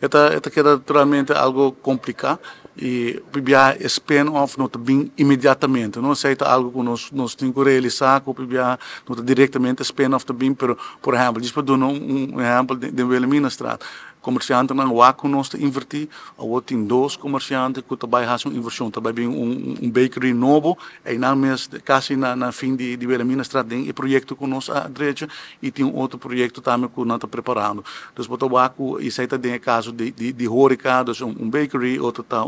Esta queda naturalmente algo complicado e o PBA é spin-off não bem imediatamente, não sei algo que nós temos que realizar com o PBA não diretamente spin-off também, pero por exemplo, depois de exemplo de administrar comerciante na Waco nós invertir, ou tem dois comerciantes que também fazem uma inversão, também bakery novo, e na mês quase na fim de administrar tem projeto que nós a direita e tem outro projeto também que nós está preparando. Então, o Waco isso aí tem caso de Horeca, então bakery, outro tá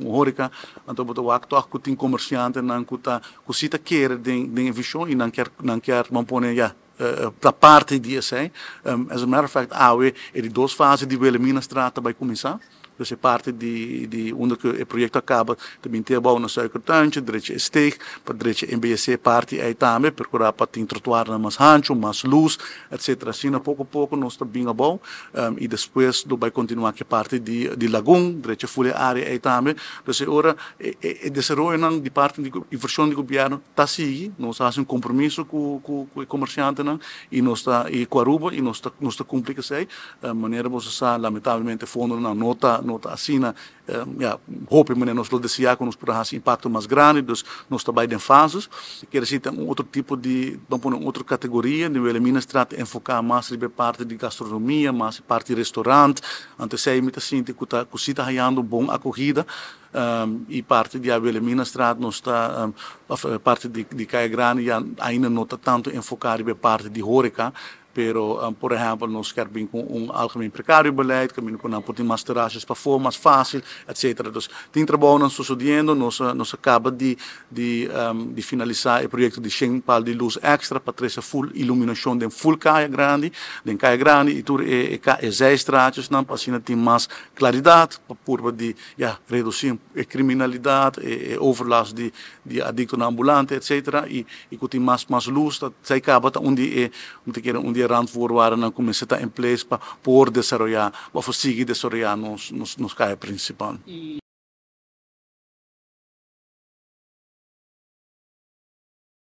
Horeca, então o Waco toch tem comerciante não que tá que se quer de inversão e não quer vamos pôr já da parte disso, as a matter of fact, é de duas fases de administrar vai começar. Dus é parte de onde o projeto acaba, também tem bom na suikertante, direito a steak, para direito a MBC parte aí também, procurar para ter trotuar mais rancho, mais luz, etc. Assim, pouco a pouco nós também é bom, e depois vai continuar que parte de lagoon, direito a folha área aí também. Dus agora, o desenvolvimento de parte de inversão do governo está seguindo, nós fazemos compromisso com o comerciante, e nós está e com a Aruba, e nós está cumprindo isso aí, maneira você lamentavelmente fundo não nota assina, hope que nós desejamos que nós podemos impacto mais grande, dus nós trabalhamos em fases, quer dizer, tem outro tipo de, vamos outra categoria, de administrar, enfocar mais na parte de gastronomia, mais parte de restaurante, antes sei muito assim, que está ganhando boa acolhida, e parte de administrar, nós está, parte de Caia Grande, ainda não está tanto enfocado na parte de Horeca, pero, por exemplo, nós queremos com algemeen precário beleid, que nós podemos mais terraças para fora, mais fácil, etc. Então, tem trabalho não sucedendo, nós acaba de finalizar o projeto de 100 pal de luz extra para ter essa full iluminação de full Caia Grande, e tudo é 6 estratos, para assim ter mais claridade, para de reduzir a criminalidade, a overlast de adicto na ambulante, etc. E que tem mais luz, sai acaba onde randvoorwaarden dan komen ze in place para poder desarrollar, para seguir desarrollar nos caia principal.